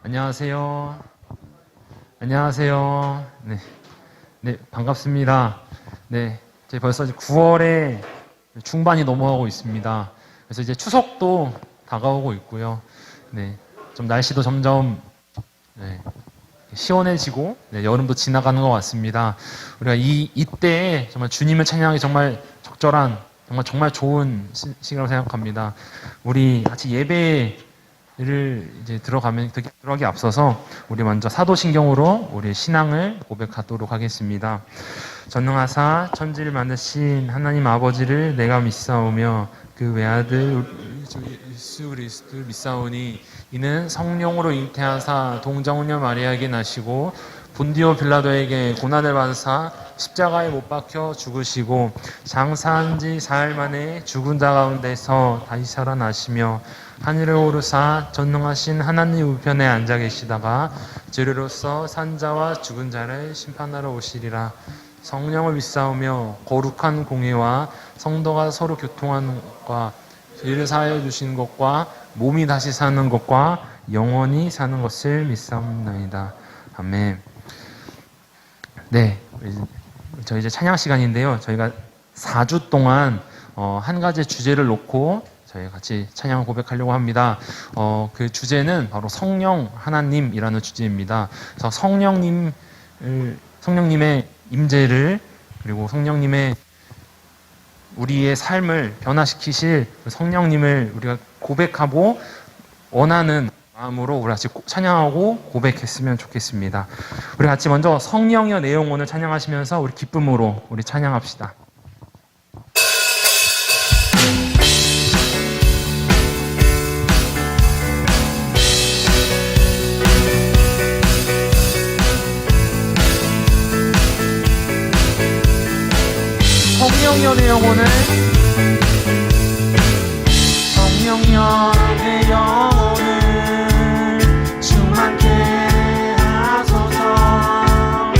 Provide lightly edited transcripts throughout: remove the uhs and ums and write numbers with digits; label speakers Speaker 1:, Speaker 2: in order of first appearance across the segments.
Speaker 1: 안녕하세요. 안녕하세요. 네, 반갑습니다. 네, 이제 벌써 9월에 중반이 넘어가고 있습니다. 그래서 이제 추석도 다가오고 있고요. 네, 좀 날씨도 점점 시원해지고 여름도 지나가는 것 같습니다. 우리가 이때에 정말 주님을 찬양하기 정말 적절한 정말 좋은 시간이라고 생각합니다. 우리 같이 예배를 이제 들어가기 앞서서 우리 먼저 사도신경으로 우리 신앙을 고백하도록 하겠습니다. 전능하사 천지를 만드신 하나님 아버지를 내가 믿사오며 그 외아들 예수 그리스도를 믿사오니 이는 성령으로 잉태하사 동정녀 마리아에게 나시고 본디오 빌라도에게 고난을 받으사 십자가에 못 박혀 죽으시고 장사한 지 사흘 만에 죽은 자 가운데서 다시 살아나시며 하늘에 오르사 전능하신 하나님 우편에 앉아 계시다가 죄로서 산자와 죽은 자를 심판하러 오시리라. 성령을 믿사오며 거룩한 공예와 성도가 서로 교통하는 것과 죄를 사하여 주시는 것과 몸이 다시 사는 것과 영원히 사는 것을 믿사옵나이다. 아멘. 네, 저희 이제 찬양 시간인데요. 저희가 4주 동안 한 가지 주제를 놓고 저희 같이 찬양을 고백하려고 합니다. 그 주제는 바로 성령 하나님이라는 주제입니다. 그래서 성령님의 임재를 그리고 성령님의 우리의 삶을 변화시키실 성령님을 우리가 고백하고 원하는 마음으로 우리 같이 찬양하고 고백했으면 좋겠습니다. 우리 같이 먼저 성령여 내 영혼을 찬양하시면서 우리 기쁨으로 우리 찬양합시다. 성령여 내 영혼을 성령여 내 영혼을 충만케 하소서.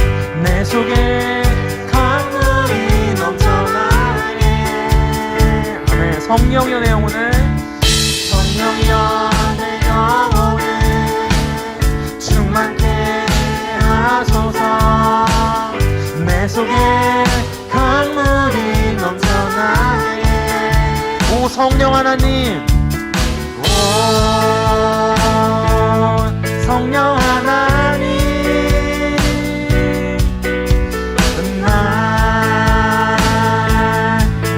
Speaker 1: 내 속에 강물이 넘쳐나게. 아멘. 성령여 내 영혼을 성령여 내 영혼을 충만케 하소서. 내 속에 강물이 넘쳐나게. 오 성령 하나님, 오 성령 하나님, 날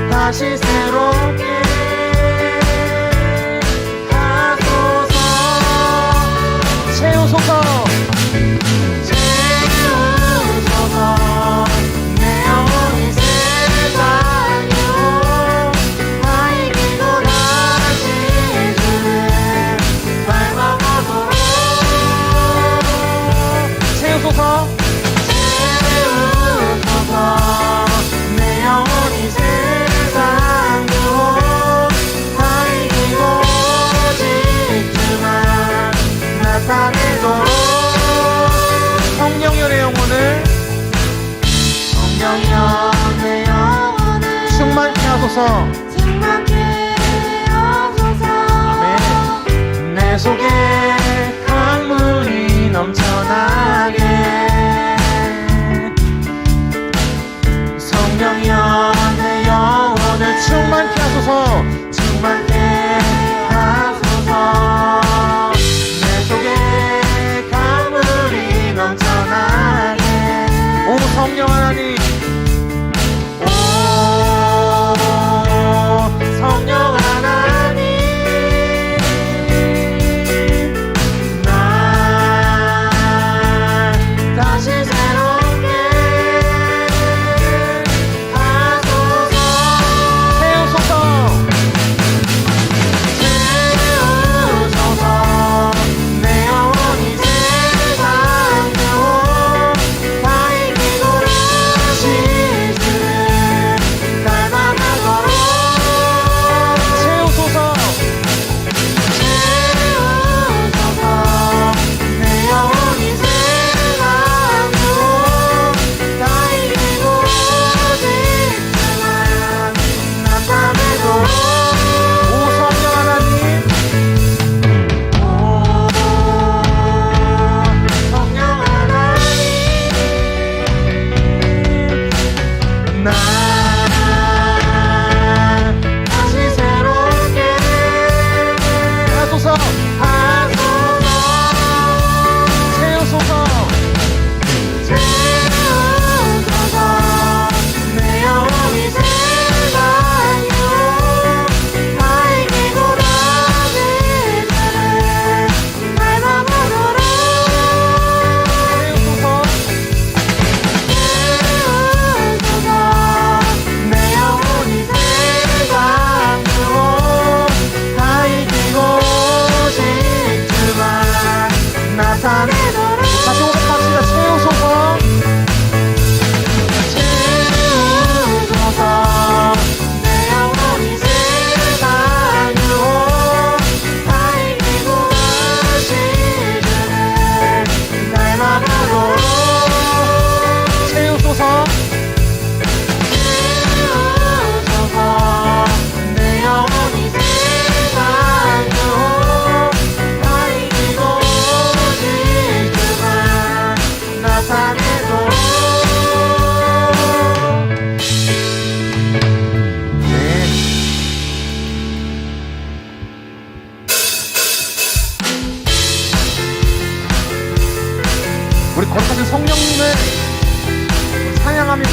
Speaker 1: 다시 새롭게 하소서. 채우소서. 내 영혼이 세상 유혹 다 이기고 오직 주만 나타내도록. 성령여 내 영혼을 성령여 내 영혼을 충만케 하소서. 아멘. 내 속에 강물이 넘쳐나게. 성령여 내 영혼을 충만케 하소서. 충만케 하소서. 내 속에 강물이 넘쳐나게. 오 성령 하나님, 오 성령 하나님, 날 다시 새롭게 하소서. 채우소서.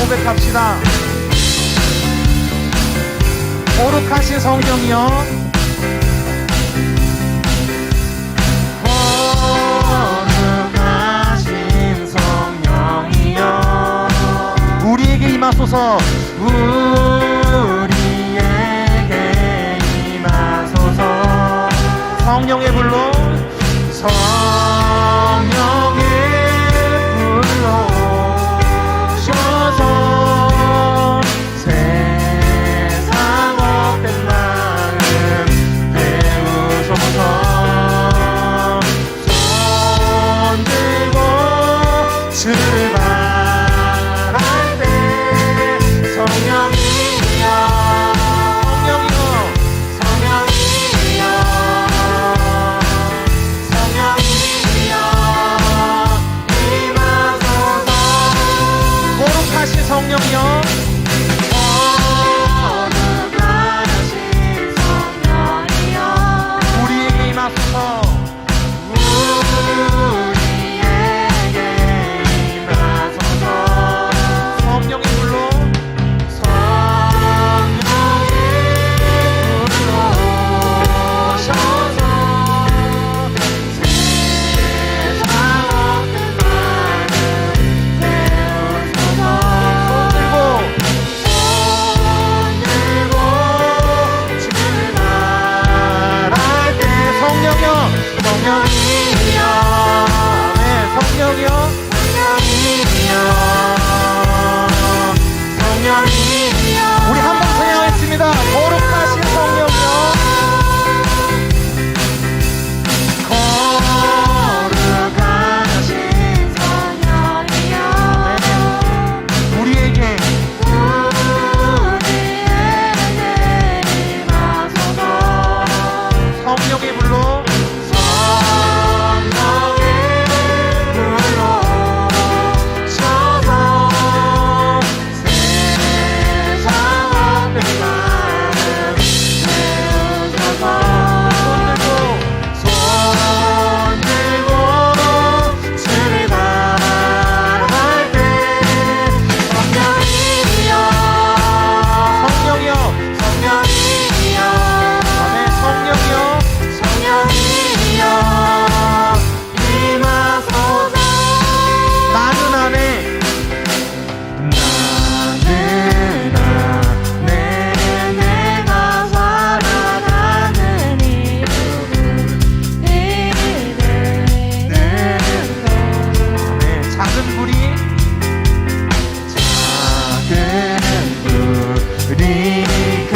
Speaker 1: 고백합시다. 거룩하신 성령이여, 거룩하신 성령이여, 우리에게 임하소서. 우리에게 임하소서. 성령의 불로, 성령의 불로 오셔서 세상 업된 마음 배우소서. 손 들고 출발할 때 성령이여, 성령이여, 성령이여, 임하소서. 거룩하신 성령이여, 거룩하신 성령이여, 우리에게 임하소서. 우리에게 임하소서. 성령의 불로, 성령의 불로 오셔서 세상 없는 마음 배우소서. 손 들고 출발할 때 성령이여, 성령이여, 네, 성령이여, 성령이여, 우리 한 번 찬양했습니다. 거룩하신 성령이여, 거룩하신 성령이여, 우리에게 임하소서. 성령의 불로, 성령의 불로 오셔서 세상 없는 마음 배우소서. 손 들고 출발할 때 성령이여, 성령이여, 성령이여, 아멘. 성령이여, 성령이여, 임하소서. 나는 안에, 내가 살아가는 네, 작은 불이 그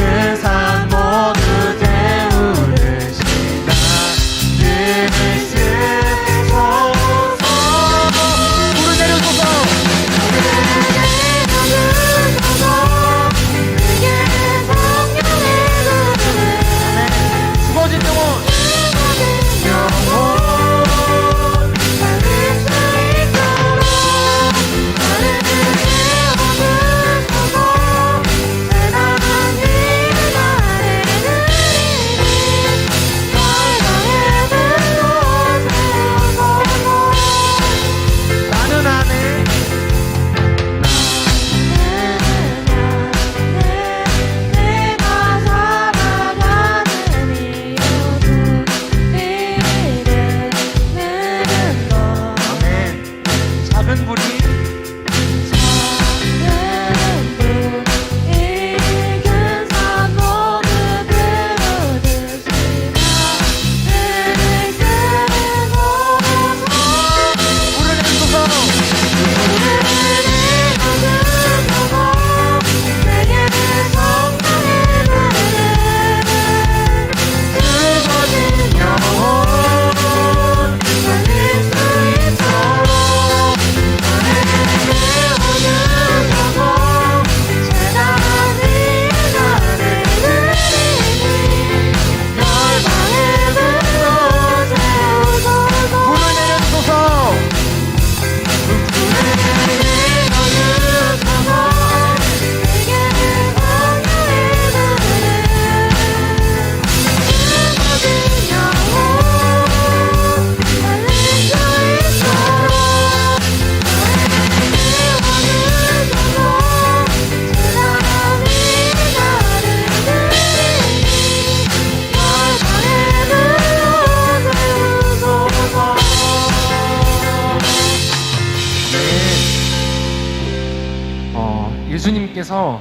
Speaker 1: 예수님께서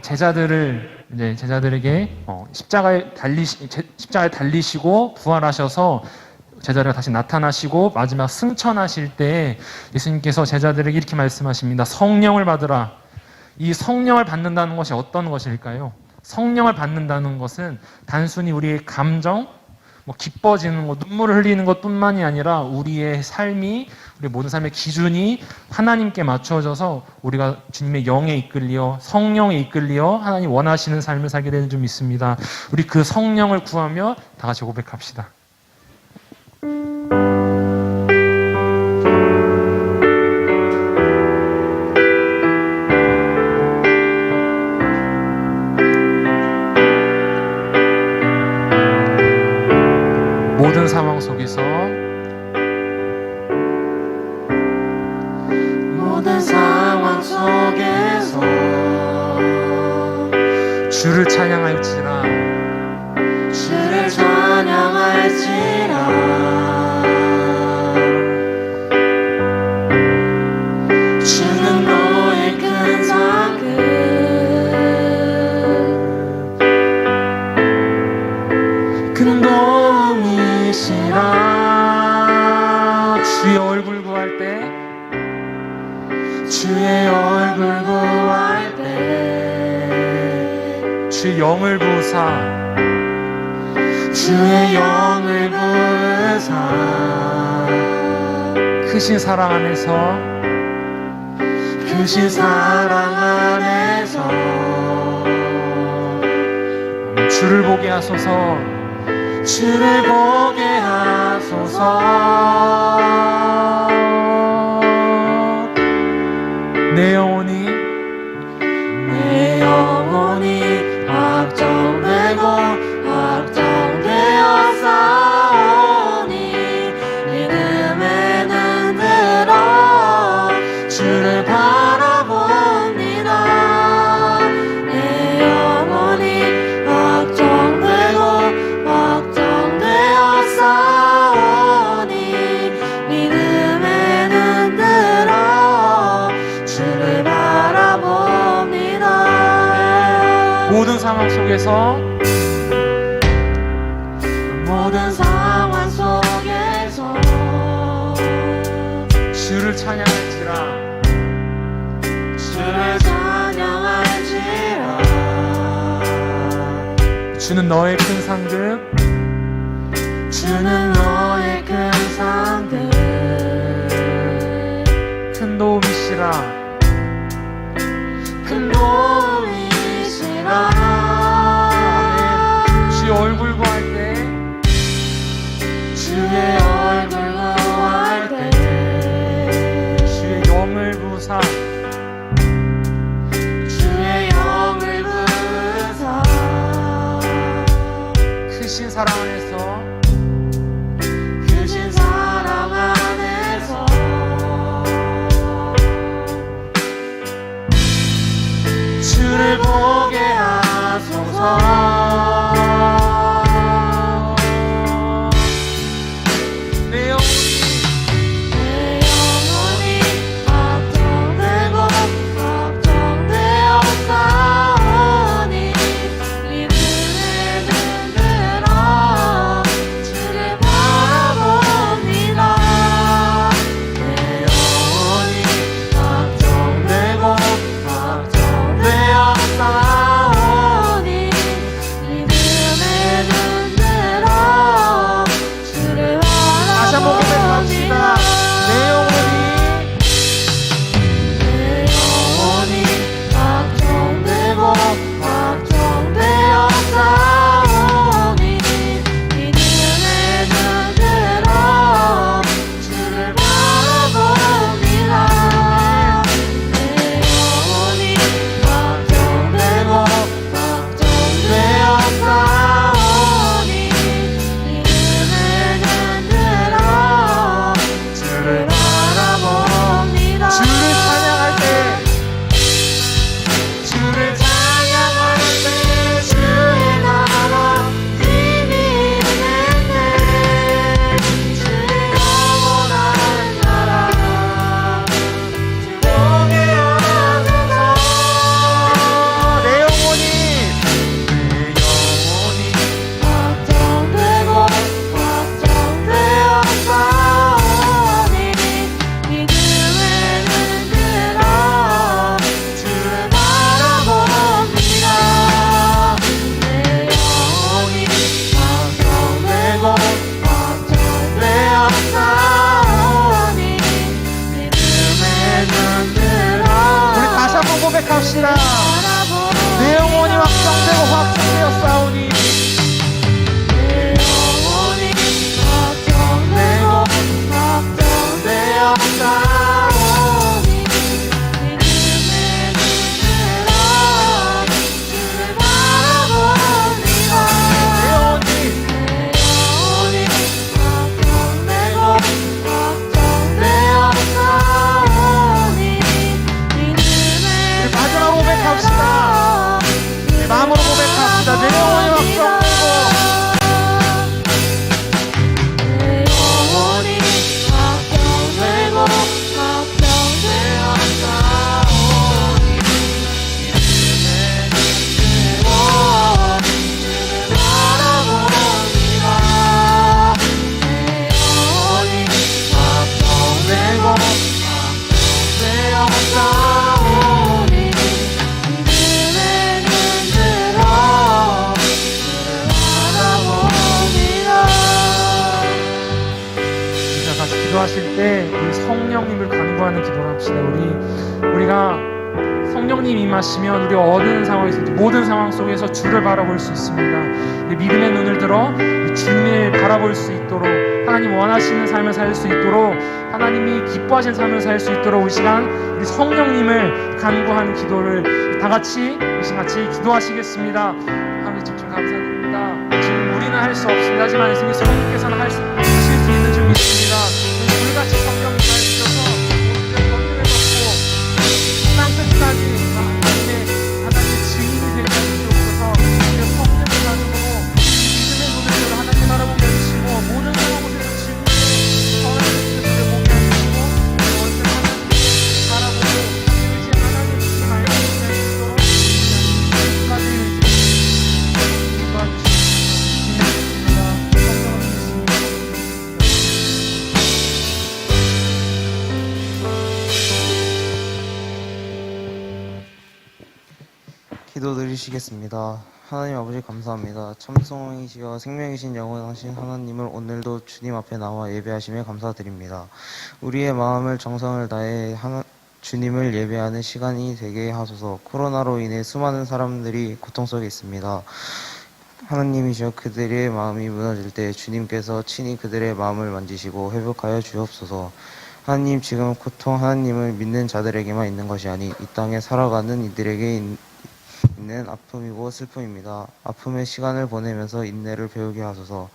Speaker 1: 제자들에게 십자가에 달리시고 부활하셔서 제자들에게 다시 나타나시고 마지막 승천하실 때 예수님께서 제자들에게 이렇게 말씀하십니다. 성령을 받으라. 이 성령을 받는다는 것이 어떤 것일까요? 성령을 받는다는 것은 단순히 우리의 감정, 기뻐지는 것, 눈물을 흘리는 것뿐만이 아니라 우리의 삶이, 우리 모든 삶의 기준이 하나님께 맞춰져서 우리가 주님의 영에 이끌리어 성령에 이끌리어 하나님 원하시는 삶을 살게 되는 줄 믿습니다. 우리 그 성령을 구하며 다 같이 고백합시다. 모든 상황 속에서 주를 찬양할지라
Speaker 2: 주는 너의 큰 상급 큰 도움이시라.
Speaker 1: 주의 얼굴 구할 때 주의 영을 부으사 크신 사랑 안에서 주를 보게 하소서. 내 영혼이
Speaker 2: 확정되어 싸우니 믿음에는 들어 주를 바라봅니다. 내 영혼이 확정되어 싸우니 믿음에는 들어 주를 바라봅니다.
Speaker 1: 모든 상황 속에서 주를 찬양할지라 주는 너의 큰 상급 큰 도움이시라. 아멘. 주의 얼굴 구할 때 주의 영을 부으사 크신 사랑 안에서
Speaker 2: 주를 보게 하소서.
Speaker 1: 내 영혼이
Speaker 2: 확정되어 싸우니 믿음에는 들어
Speaker 1: 기도하실 때 우리 성령님을 간구하는 기도를 합시다. 우리가 성령님 임하시면 우리가 어느 상황에서 모든 상황 속에서 주를 바라볼 수 있습니다. 우리 믿음의 눈을 들어 주님을 바라볼 수 있도록, 하나님 원하시는 삶을 살 수 있도록, 하나님이 기뻐하시는 삶을 살 수 있도록 이 시간 우리 성령님을 간구하는 기도를 다 같이 이 시간 같이 기도하시겠습니다. 하나님 참 감사드립니다. 지금 우리는 할 수 없습니다. 하지만 예수님 성령께서는 하실 수 있는 줄 믿습니다. 우리 같이 성령님 하시셔서 우리를 건드려 놓고 세상 끝까지 하나님의 증인이 되게 해주옵소서. 우리가 성령의 가슴으로 믿음의 눈을 들어 하나님 바라보게 해주시고 모든 상황 속에서 주님의 선한 모습을 보게 해주시고 원수 하나님을 바라보고 이제 하나님의 말씀을 해주시도록 끝까지 도와주시옵소서.
Speaker 3: 기도드리시겠습니다. 하나님 아버지 감사합니다. 참성이시여 생명이신 영원하신 하나님을 오늘도 주님 앞에 나와 예배하심에 감사드립니다. 우리의 마음을 정성을 다해 주님을 예배하는 시간이 되게 하소서. 코로나로 인해 수많은 사람들이 고통 속에 있습니다. 하나님이시여 그들의 마음이 무너질 때 주님께서 친히 그들의 마음을 만지시고 회복하여 주옵소서. 하나님 지금 고통 하나님을 믿는 자들에게만 있는 것이 아니 이 땅에 살아가는 이들에게 있는 아픔이고 슬픔입니다. 아픔의 시간을 보내면서 인내를 배우게 하소서.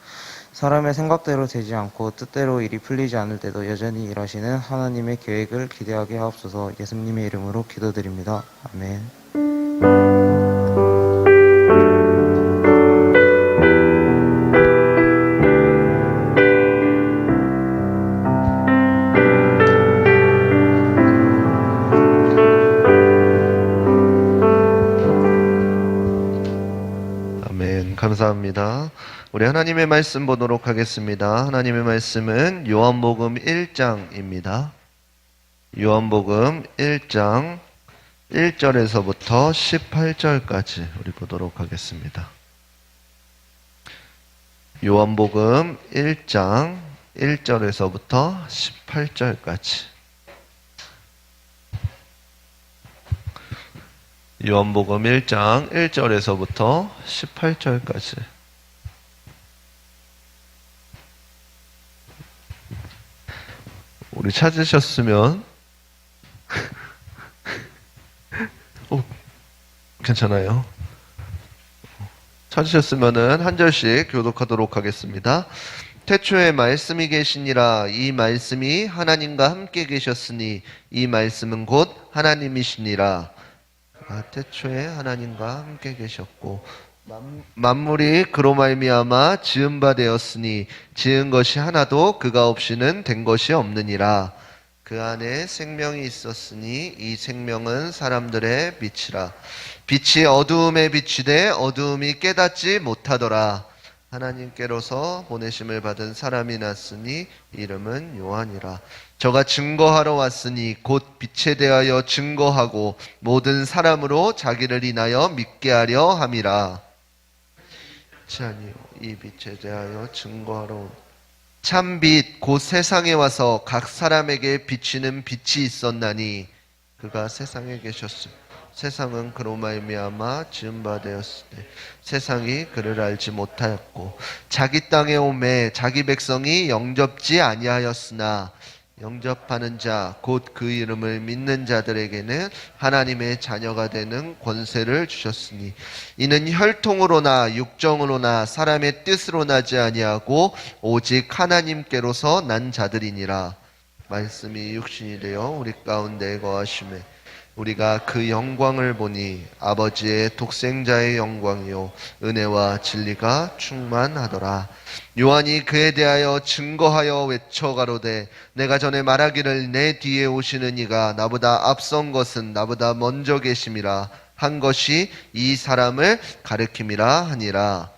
Speaker 3: 사람의 생각대로 되지 않고 뜻대로 일이 풀리지 않을 때도 여전히 일하시는 하나님의 계획을 기대하게 하옵소서. 예수님의 이름으로 기도드립니다. 아멘.
Speaker 4: 감사합니다. 우리 하나님의 말씀 보도록 하겠습니다. 하나님의 말씀은 요한복음 1장입니다. 요한복음 1장 1절에서부터 18절까지 우리 보도록 하겠습니다. 요한복음 1장 1절에서부터 18절까지 요한복음 1장 1절에서부터 18절까지 우리 찾으셨으면 괜찮아요. 찾으셨으면은 한 절씩 교독하도록 하겠습니다. 태초에 말씀이 계시니라. 이 말씀이 하나님과 함께 계셨으니 이 말씀은 곧 하나님이시니라. 태초에 하나님과 함께 계셨고 만물이 그로 말미암아 지은 바 되었으니 지은 것이 하나도 그가 없이는 된 것이 없느니라. 그 안에 생명이 있었으니 이 생명은 사람들의 빛이라. 빛이 어두움에 비치되 어두움이 깨닫지 못하더라. 하나님께로서 보내심을 받은 사람이 났으니 이름은 요한이라. 저가 증거하러 왔으니 곧 빛에 대하여 증거하고 모든 사람으로 자기를 인하여 믿게 하려 함이라. 빛이 아니요 이 빛에 대하여 증거하러 참 빛 곧 세상에 와서 각 사람에게 비치는 빛이 있었나니 그가 세상에 계셨으며 세상은 그로 말미암아 지은 바 되었을 때 세상이 그를 알지 못하였고 자기 땅에 오매 자기 백성이 영접지 아니하였으나 영접하는 자 곧 그 이름을 믿는 자들에게는 하나님의 자녀가 되는 권세를 주셨으니 이는 혈통으로나 육정으로나 사람의 뜻으로 나지 아니하고 오직 하나님께로서 난 자들이니라. 말씀이 육신이 되어 우리 가운데 거하심에 우리가 그 영광을 보니 아버지의 독생자의 영광이요 은혜와 진리가 충만하더라. 요한이 그에 대하여 증거하여 외쳐 가로되 내가 전에 말하기를 내 뒤에 오시는 이가 나보다 앞선 것은 나보다 먼저 계심이라 한 것이 이 사람을 가리킴이라 하니라.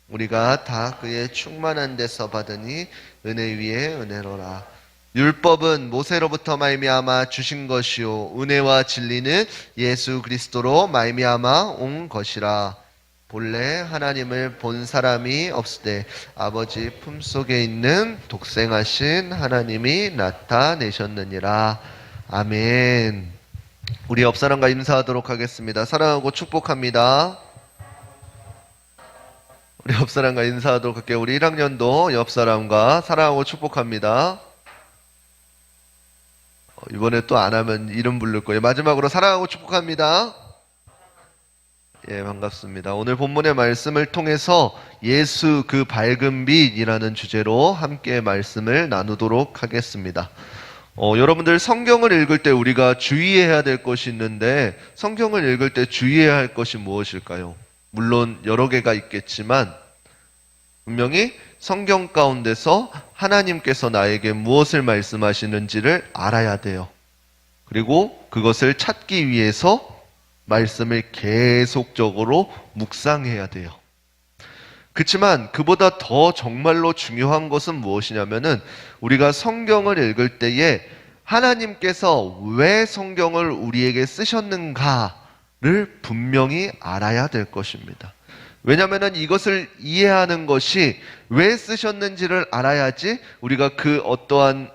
Speaker 4: 우리가 다 그의 충만한 데서 받으니 은혜 위에 은혜로라. 율법은 모세로부터 말미암아 주신 것이요 은혜와 진리는 예수 그리스도로 말미암아 온 것이라. 본래 하나님을 본 사람이 없으되 아버지 품속에 있는 독생하신 하나님이 나타내셨느니라. 아멘. 우리 옆 사람과 인사하도록 하겠습니다. 사랑하고 축복합니다. 우리 옆 사람과 인사하도록 할게요. 우리 1학년도 옆 사람과 사랑하고 축복합니다. 이번에 또 안 하면 이름 부를 거예요. 마지막으로 사랑하고 축복합니다. 예, 반갑습니다. 오늘 본문의 말씀을 통해서 예수 그 밝은 빛이라는 주제로 함께 말씀을 나누도록 하겠습니다. 여러분들 성경을 읽을 때 우리가 주의해야 될 것이 있는데 성경을 읽을 때 주의해야 할 것이 무엇일까요? 물론 여러 개가 있겠지만 분명히 성경 가운데서 하나님께서 나에게 무엇을 말씀하시는지를 알아야 돼요. 그리고 그것을 찾기 위해서 말씀을 계속적으로 묵상해야 돼요. 그렇지만 그보다 더 정말로 중요한 것은 무엇이냐면은 우리가 성경을 읽을 때에 하나님께서 왜 성경을 우리에게 쓰셨는가를 분명히 알아야 될 것입니다. 왜냐하면 이것을 이해하는 것이 왜 쓰셨는지를 알아야지 우리가 그 어떠한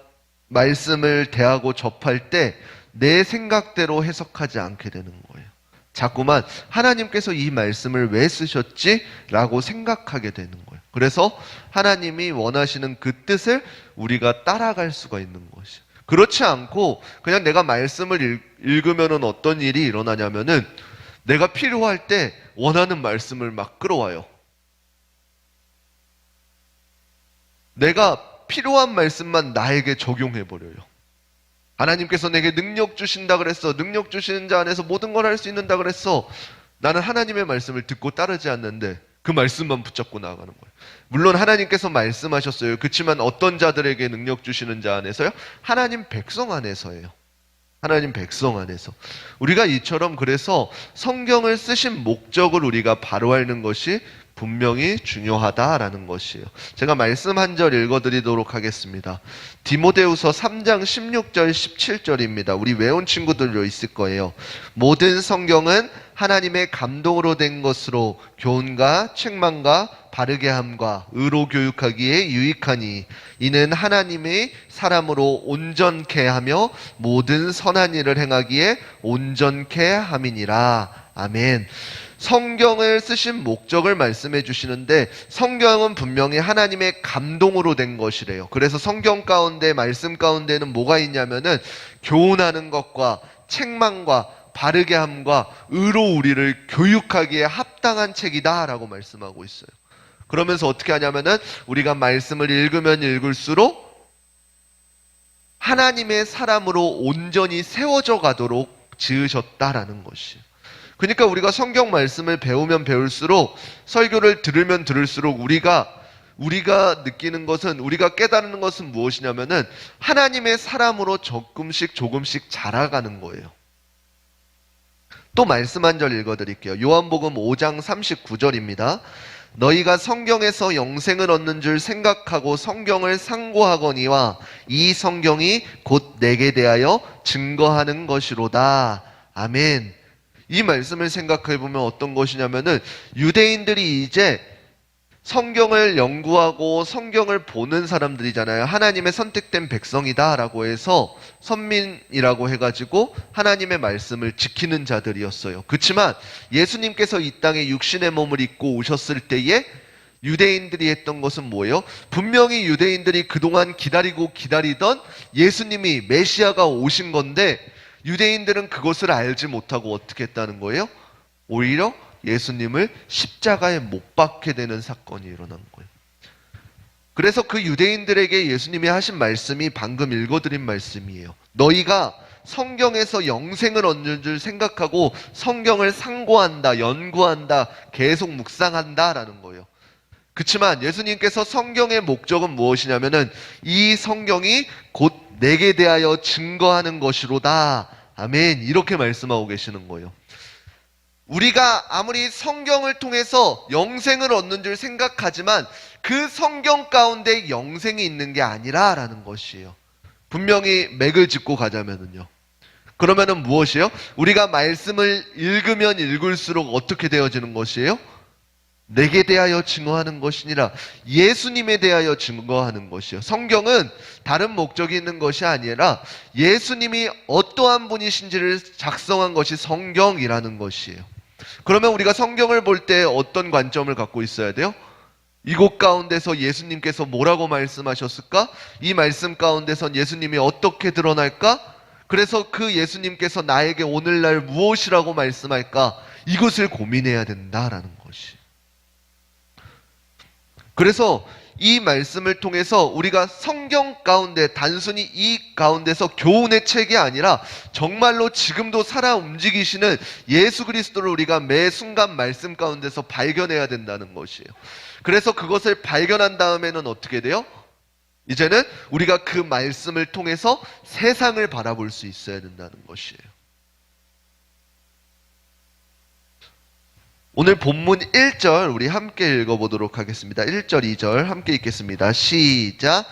Speaker 4: 말씀을 대하고 접할 때 내 생각대로 해석하지 않게 되는 거예요. 자꾸만 하나님께서 이 말씀을 왜 쓰셨지? 라고 생각하게 되는 거예요. 그래서 하나님이 원하시는 그 뜻을 우리가 따라갈 수가 있는 것이에요. 그렇지 않고 그냥 내가 말씀을 읽으면 어떤 일이 일어나냐면은 내가 필요할 때 원하는 말씀을 막 끌어와요. 내가 필요한 말씀만 나에게 적용해버려요. 하나님께서 내게 능력 주신다 그랬어. 능력 주시는 자 안에서 모든 걸 할 수 있는다 그랬어. 나는 하나님의 말씀을 듣고 따르지 않는데 그 말씀만 붙잡고 나아가는 거예요. 물론 하나님께서 말씀하셨어요. 그렇지만 어떤 자들에게 능력 주시는 자 안에서요? 하나님 백성 안에서예요. 하나님 백성 안에서. 우리가 이처럼 그래서 성경을 쓰신 목적을 우리가 바로 알는 것이 분명히 중요하다라는 것이에요. 제가 말씀 한 절 읽어드리도록 하겠습니다. 디모데후서 3장 16절 17절입니다. 우리 외운 친구들도 있을 거예요. 모든 성경은 하나님의 감동으로 된 것으로 교훈과 책망과 바르게 함과 의로 교육하기에 유익하니 이는 하나님의 사람으로 온전케 하며 모든 선한 일을 행하기에 온전케 함이니라. 아멘. 성경을 쓰신 목적을 말씀해 주시는데 성경은 분명히 하나님의 감동으로 된 것이래요. 그래서 성경 가운데 말씀 가운데는 뭐가 있냐면은 교훈하는 것과 책망과 바르게 함과 의로 우리를 교육하기에 합당한 책이다 라고 말씀하고 있어요. 그러면서 어떻게 하냐면은 우리가 말씀을 읽으면 읽을수록 하나님의 사람으로 온전히 세워져 가도록 지으셨다라는 것이에요. 그러니까 우리가 성경 말씀을 배우면 배울수록 설교를 들으면 들을수록 우리가 느끼는 것은 우리가 깨달는 것은 무엇이냐면은 하나님의 사람으로 조금씩 자라가는 거예요. 또 말씀 한 절 읽어드릴게요. 요한복음 5장 39절입니다. 너희가 성경에서 영생을 얻는 줄 생각하고 성경을 상고하거니와 이 성경이 곧 내게 대하여 증거하는 것이로다. 아멘. 이 말씀을 생각해 보면 어떤 것이냐면은 유대인들이 이제 성경을 연구하고 성경을 보는 사람들이잖아요. 하나님의 선택된 백성이다라고 해서 선민이라고 해가지고 하나님의 말씀을 지키는 자들이었어요. 그렇지만 예수님께서 이 땅에 육신의 몸을 입고 오셨을 때에 유대인들이 했던 것은 뭐예요? 분명히 유대인들이 그동안 기다리던 예수님이 메시아가 오신 건데 유대인들은 그것을 알지 못하고 어떻게 했다는 거예요? 오히려 예수님을 십자가에 못 박게 되는 사건이 일어난 거예요. 그래서 그 유대인들에게 예수님이 하신 말씀이 방금 읽어드린 말씀이에요. 너희가 성경에서 영생을 얻는 줄 생각하고 성경을 상고한다, 연구한다, 계속 묵상한다라는 거예요. 그렇지만 예수님께서 성경의 목적은 무엇이냐면은 이 성경이 곧 내게 대하여 증거하는 것이로다. 아멘. 이렇게 말씀하고 계시는 거예요. 우리가 아무리 성경을 통해서 영생을 얻는 줄 생각하지만 그 성경 가운데 영생이 있는 게 아니라라는 것이에요. 분명히 맥을 짚고 가자면은요. 그러면은 무엇이에요? 우리가 말씀을 읽으면 읽을수록 어떻게 되어지는 것이에요? 내게 대하여 증거하는 것이니라. 예수님에 대하여 증거하는 것이요. 성경은 다른 목적이 있는 것이 아니라 예수님이 어떠한 분이신지를 작성한 것이 성경이라는 것이에요. 그러면 우리가 성경을 볼 때 어떤 관점을 갖고 있어야 돼요? 이곳 가운데서 예수님께서 뭐라고 말씀하셨을까? 이 말씀 가운데선 예수님이 어떻게 드러날까? 그래서 그 예수님께서 나에게 오늘날 무엇이라고 말씀할까? 이것을 고민해야 된다라는 것이. 그래서 이 말씀을 통해서 우리가 성경 가운데 단순히 이 가운데서 교훈의 책이 아니라 정말로 지금도 살아 움직이시는 예수 그리스도를 우리가 매 순간 말씀 가운데서 발견해야 된다는 것이에요. 그래서 그것을 발견한 다음에는 어떻게 돼요? 이제는 우리가 그 말씀을 통해서 세상을 바라볼 수 있어야 된다는 것이에요. 오늘 본문 1절 우리 함께 읽어보도록 하겠습니다. 1절, 2절 함께 읽겠습니다. 시작.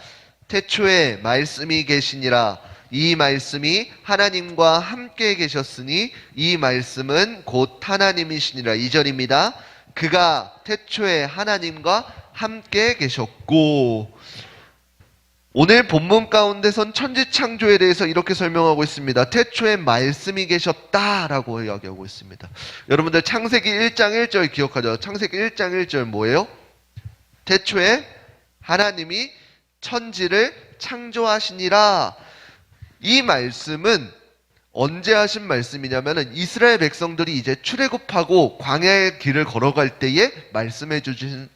Speaker 4: 태초에 말씀이 계시니라. 이 말씀이 하나님과 함께 계셨으니 이 말씀은 곧 하나님이시니라. 2절입니다. 그가 태초에 하나님과 함께 계셨고. 오늘 본문 가운데선 천지창조에 대해서 이렇게 설명하고 있습니다. 태초에 말씀이 계셨다라고 이야기하고 있습니다. 여러분들 창세기 1장 1절 기억하죠? 창세기 1장 1절 뭐예요? 태초에 하나님이 천지를 창조하시니라. 이 말씀은 언제 하신 말씀이냐면은 이스라엘 백성들이 이제 출애굽하고 광야의 길을 걸어갈 때에 말씀해 주신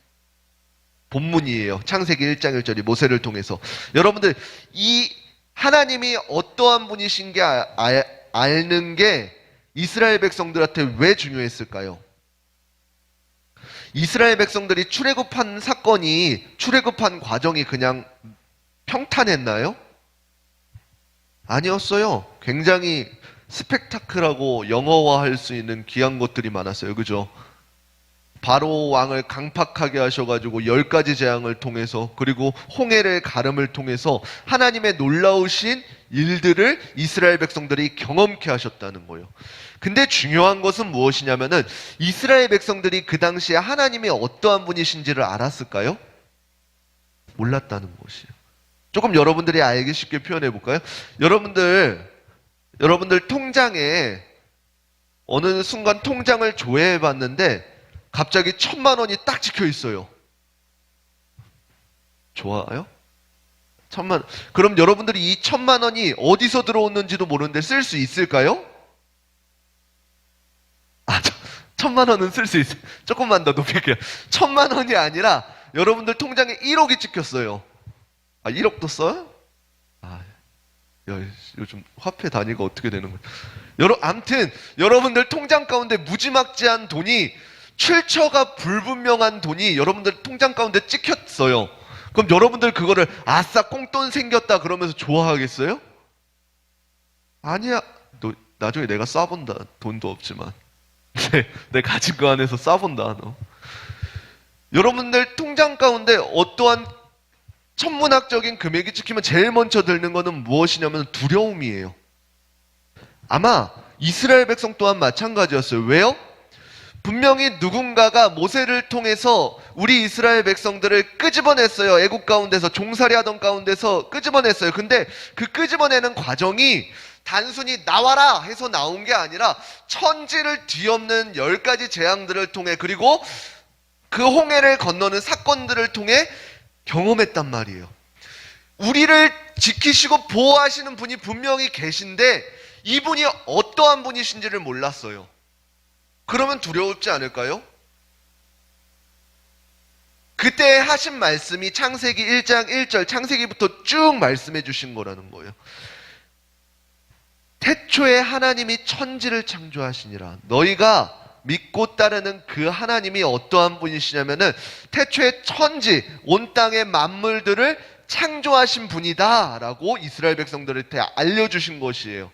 Speaker 4: 본문이에요. 창세기 1장 1절이 모세를 통해서. 여러분들 이 하나님이 어떠한 분이신 게 아는 게 이스라엘 백성들한테 왜 중요했을까요? 이스라엘 백성들이 출애굽한 사건이 출애굽한 과정이 그냥 평탄했나요? 아니었어요. 굉장히 스펙타클하고 영어화할 수 있는 귀한 것들이 많았어요. 그죠? 바로 왕을 강팍하게 하셔가지고 10가지 재앙을 통해서 그리고 홍해를 가름을 통해서 하나님의 놀라우신 일들을 이스라엘 백성들이 경험케 하셨다는 거예요. 근데 중요한 것은 무엇이냐면은 이스라엘 백성들이 그 당시에 하나님이 어떠한 분이신지를 알았을까요? 몰랐다는 것이에요. 조금 여러분들이 알기 쉽게 표현해 볼까요? 여러분들 통장에 어느 순간 통장을 조회해 봤는데 갑자기 1,000만 원이 딱 찍혀 있어요. 좋아요? 1,000만 원. 그럼 여러분들이 이 1,000만 원이 어디서 들어오는지도 모르는데 쓸 수 있을까요? 1,000만 원은 쓸 수 있어요. 조금만 더 높일게요. 1,000만 원이 아니라 여러분들 통장에 1억이 찍혔어요. 1억도 써요? 요즘 화폐 단위가 어떻게 되는 거예요? 아무튼 여러분들 통장 가운데 무지막지한 돈이 출처가 불분명한 돈이 여러분들 통장 가운데 찍혔어요. 그럼 여러분들 그거를 아싸 꽁돈 생겼다 그러면서 좋아하겠어요? 아니야. 너 나중에 내가 쏴본다. 돈도 없지만 내 가진 거 안에서 쏴본다. 너. 여러분들 통장 가운데 어떠한 천문학적인 금액이 찍히면 제일 먼저 들는 거는 무엇이냐면 두려움이에요. 아마 이스라엘 백성 또한 마찬가지였어요. 왜요? 분명히 누군가가 모세를 통해서 우리 이스라엘 백성들을 끄집어냈어요. 애국 가운데서 종살이 하던 가운데서 끄집어냈어요. 근데 그 끄집어내는 과정이 단순히 나와라 해서 나온 게 아니라 천지를 뒤엎는 10가지 재앙들을 통해 그리고 그 홍해를 건너는 사건들을 통해 경험했단 말이에요. 우리를 지키시고 보호하시는 분이 분명히 계신데 이분이 어떠한 분이신지를 몰랐어요. 그러면 두려웠지 않을까요? 그때 하신 말씀이 창세기 1장 1절 창세기부터 쭉 말씀해 주신 거라는 거예요. 태초에 하나님이 천지를 창조하시니라. 너희가 믿고 따르는 그 하나님이 어떠한 분이시냐면은 태초에 천지, 온 땅의 만물들을 창조하신 분이다 라고 이스라엘 백성들한테 알려주신 것이에요.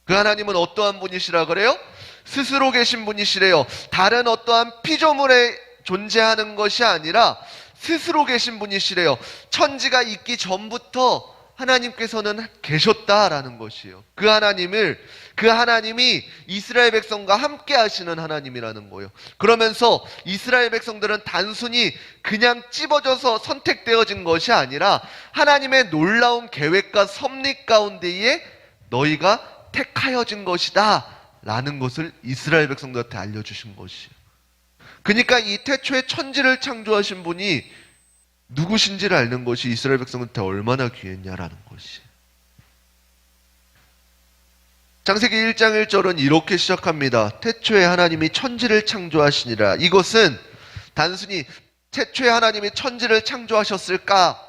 Speaker 4: 그 하나님은 어떠한 분이시라 그래요? 스스로 계신 분이시래요. 다른 어떠한 피조물에 존재하는 것이 아니라 스스로 계신 분이시래요. 천지가 있기 전부터 하나님께서는 계셨다라는 것이에요. 그 하나님이 이스라엘 백성과 함께 하시는 하나님이라는 거예요. 그러면서 이스라엘 백성들은 단순히 그냥 찝어져서 선택되어진 것이 아니라 하나님의 놀라운 계획과 섭리 가운데에 너희가 택하여진 것이다 라는 것을 이스라엘 백성들한테 알려주신 것이에요. 그러니까 이 태초에 천지를 창조하신 분이 누구신지를 아는 것이 이스라엘 백성한테 얼마나 귀했냐라는 것이에요. 창세기 1장 1절은 이렇게 시작합니다. 태초에 하나님이 천지를 창조하시니라. 이것은 단순히 태초에 하나님이 천지를 창조하셨을까?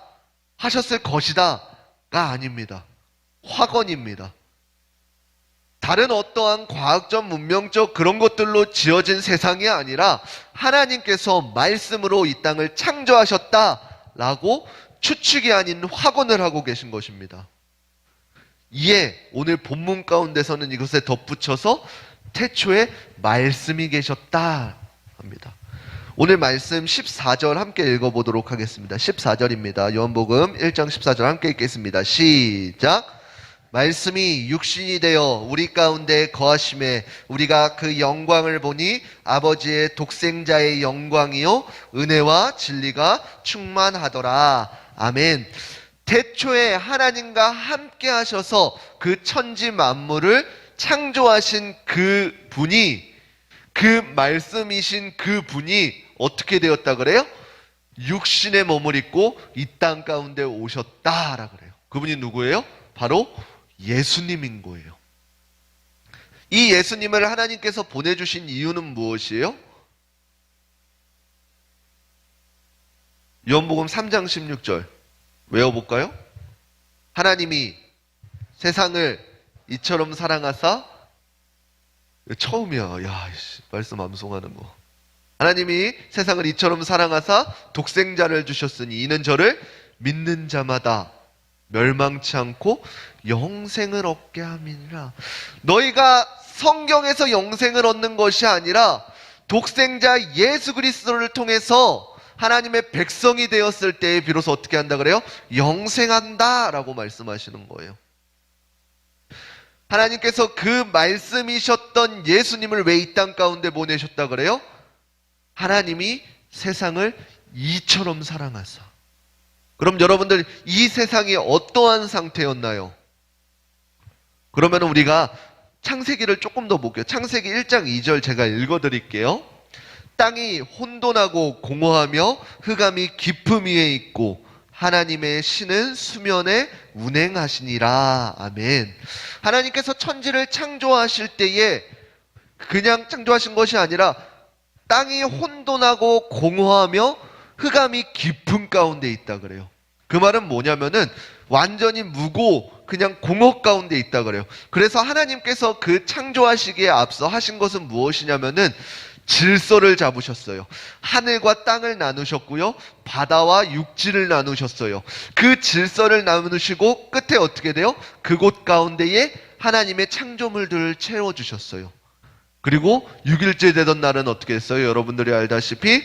Speaker 4: 하셨을 것이다가 아닙니다. 확언입니다. 다른 어떠한 과학적, 문명적 그런 것들로 지어진 세상이 아니라 하나님께서 말씀으로 이 땅을 창조하셨다라고 추측이 아닌 확언을 하고 계신 것입니다. 이에 오늘 본문 가운데서는 이것에 덧붙여서 태초에 말씀이 계셨다 합니다. 오늘 말씀 14절 함께 읽어보도록 하겠습니다. 14절입니다. 요한복음 1장 14절 함께 읽겠습니다. 시작. 말씀이 육신이 되어 우리 가운데 거하심에 우리가 그 영광을 보니 아버지의 독생자의 영광이요 은혜와 진리가 충만하더라. 아멘. 태초에 하나님과 함께 하셔서 그 천지 만물을 창조하신 그 분이, 그 말씀이신 그 분이 어떻게 되었다 그래요? 육신의 몸을 입고 이 땅 가운데 오셨다라 그래요. 그분이 누구예요? 바로 예수님인 거예요. 이 예수님을 하나님께서 보내주신 이유는 무엇이에요? 요한복음 3장 16절 외워볼까요? 하나님이 세상을 이처럼 사랑하사, 처음이야. 야, 말씀 암송하는 거. 하나님이 세상을 이처럼 사랑하사 독생자를 주셨으니 이는 저를 믿는 자마다 멸망치 않고 영생을 얻게 함이니라. 너희가 성경에서 영생을 얻는 것이 아니라 독생자 예수 그리스도를 통해서 하나님의 백성이 되었을 때에 비로소 어떻게 한다 그래요? 영생한다라고 말씀하시는 거예요. 하나님께서 그 말씀이셨던 예수님을 왜 이 땅 가운데 보내셨다 그래요? 하나님이 세상을 이처럼 사랑하사. 그럼 여러분들 이 세상이 어떠한 상태였나요? 그러면 우리가 창세기를 조금 더 볼게요. 창세기 1장 2절 제가 읽어드릴게요. 땅이 혼돈하고 공허하며 흑암이 깊음 위에 있고 하나님의 신은 수면에 운행하시니라. 아멘. 하나님께서 천지를 창조하실 때에 그냥 창조하신 것이 아니라 땅이 혼돈하고 공허하며 흑암이 깊은 가운데 있다 그래요. 그 말은 뭐냐면은 완전히 무고 그냥 공허 가운데 있다 그래요. 그래서 하나님께서 그 창조하시기에 앞서 하신 것은 무엇이냐면은 질서를 잡으셨어요. 하늘과 땅을 나누셨고요. 바다와 육지를 나누셨어요. 그 질서를 나누시고 끝에 어떻게 돼요? 그곳 가운데에 하나님의 창조물들을 채워주셨어요. 그리고 6일째 되던 날은 어떻게 했어요? 여러분들이 알다시피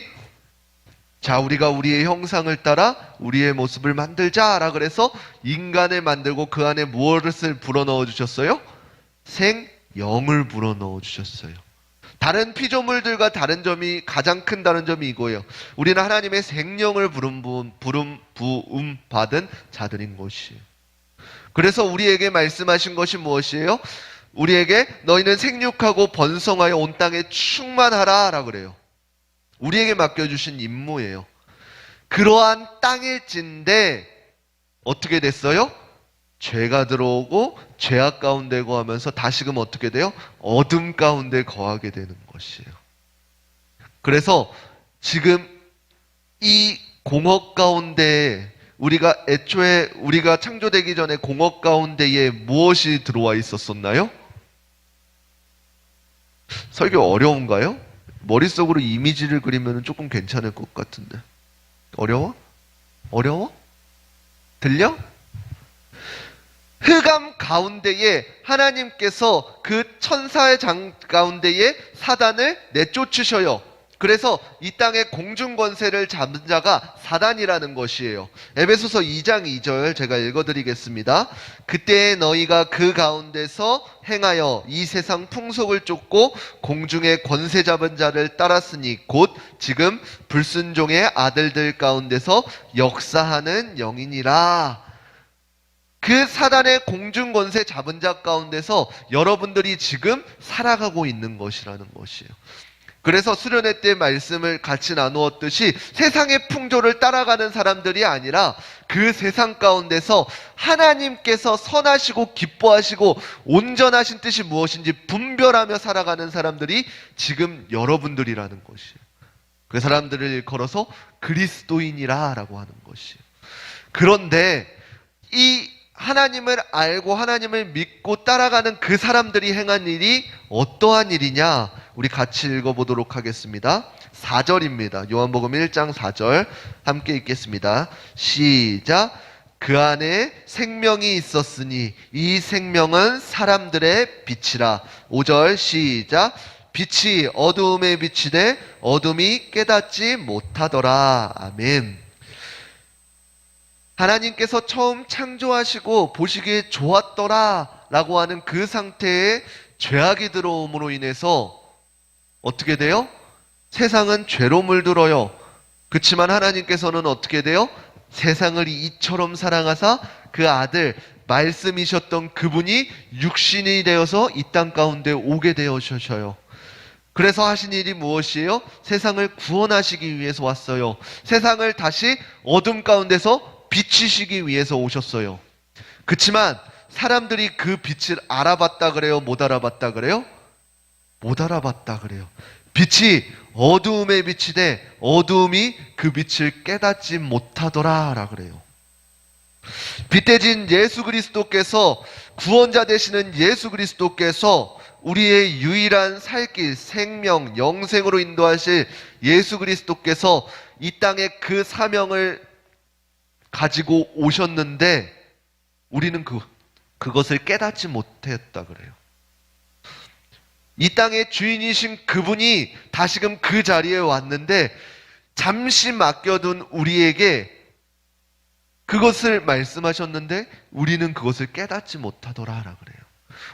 Speaker 4: 자, 우리가 우리의 형상을 따라 우리의 모습을 만들자라 그래서 인간을 만들고 그 안에 무엇을 불어넣어 주셨어요? 생영을 불어넣어 주셨어요. 다른 피조물들과 다른 점이, 가장 큰 다른 점이 이거예요. 우리는 하나님의 생명을 부음 받은 자들인 것이에요. 그래서 우리에게 말씀하신 것이 무엇이에요? 우리에게 너희는 생육하고 번성하여 온 땅에 충만하라 라 그래요. 우리에게 맡겨주신 임무예요. 그러한 땅일진데 어떻게 됐어요? 죄가 들어오고 죄악 가운데 거하면서 다시금 어떻게 돼요? 어둠 가운데 거하게 되는 것이에요. 그래서 지금 이 공허 가운데 우리가 창조되기 전에 공허 가운데에 무엇이 들어와 있었었나요? 설교 어려운가요? 머릿속으로 이미지를 그리면 조금 괜찮을 것 같은데. 어려워? 어려워? 들려? 흑암 가운데에 하나님께서 그 천사의 장 가운데에 사단을 내쫓으셔요. 그래서 이 땅의 공중 권세를 잡은 자가 사단이라는 것이에요. 에베소서 2장 2절 제가 읽어드리겠습니다. 그때 너희가 그 가운데서 행하여 이 세상 풍속을 쫓고 공중의 권세 잡은 자를 따랐으니 곧 지금 불순종의 아들들 가운데서 역사하는 영이니라. 그 사단의 공중 권세 잡은 자 가운데서 여러분들이 지금 살아가고 있는 것이라는 것이에요. 그래서 수련회 때 말씀을 같이 나누었듯이 세상의 풍조를 따라가는 사람들이 아니라 그 세상 가운데서 하나님께서 선하시고 기뻐하시고 온전하신 뜻이 무엇인지 분별하며 살아가는 사람들이 지금 여러분들이라는 것이에요. 그 사람들을 일컬어서 그리스도인이라 라고 하는 것이에요. 그런데 이 하나님을 알고 하나님을 믿고 따라가는 그 사람들이 행한 일이 어떠한 일이냐? 우리 같이 읽어보도록 하겠습니다. 4절입니다. 요한복음 1장 4절 함께 읽겠습니다. 시작. 그 안에 생명이 있었으니 이 생명은 사람들의 빛이라. 5절 시작. 빛이 어두움에 비치되 어둠이 깨닫지 못하더라. 아멘. 하나님께서 처음 창조하시고 보시기에 좋았더라 라고 하는 그 상태에 죄악이 들어옴으로 인해서 어떻게 돼요? 세상은 죄로 물들어요. 그렇지만 하나님께서는 어떻게 돼요? 세상을 이처럼 사랑하사 그 아들 말씀이셨던 그분이 육신이 되어서 이 땅 가운데 오게 되어주셔요. 그래서 하신 일이 무엇이에요? 세상을 구원하시기 위해서 왔어요. 세상을 다시 어둠 가운데서 비치시기 위해서 오셨어요. 그렇지만 사람들이 그 빛을 알아봤다 그래요? 못 알아봤다 그래요? 못 알아봤다 그래요. 빛이 어두움에 비치되 어두움이 그 빛을 깨닫지 못하더라 라 그래요. 빛대진 예수 그리스도께서, 구원자 되시는 예수 그리스도께서, 우리의 유일한 살 길, 생명, 영생으로 인도하실 예수 그리스도께서 이 땅에 그 사명을 가지고 오셨는데 우리는 그것을 깨닫지 못했다 그래요. 이 땅의 주인이신 그분이 다시금 그 자리에 왔는데 잠시 맡겨둔 우리에게 그것을 말씀하셨는데 우리는 그것을 깨닫지 못하더라 그래요.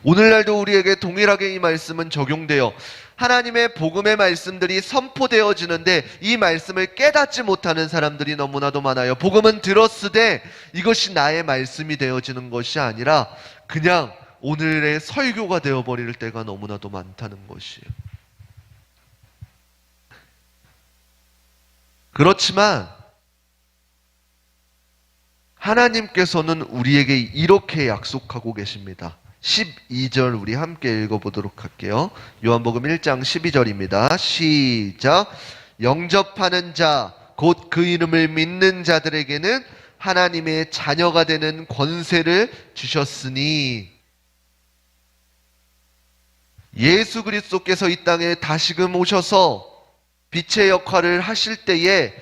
Speaker 4: 오늘날도 우리에게 동일하게 이 말씀은 적용돼요. 하나님의 복음의 말씀들이 선포되어지는데 이 말씀을 깨닫지 못하는 사람들이 너무나도 많아요. 복음은 들었으되 이것이 나의 말씀이 되어지는 것이 아니라 그냥 오늘의 설교가 되어버릴 때가 너무나도 많다는 것이에요. 그렇지만 하나님께서는 우리에게 이렇게 약속하고 계십니다. 12절 우리 함께 읽어보도록 할게요. 요한복음 1장 12절입니다. 시작. 영접하는 자, 곧 그 이름을 믿는 자들에게는 하나님의 자녀가 되는 권세를 주셨으니, 예수 그리스도께서 이 땅에 다시금 오셔서 빛의 역할을 하실 때에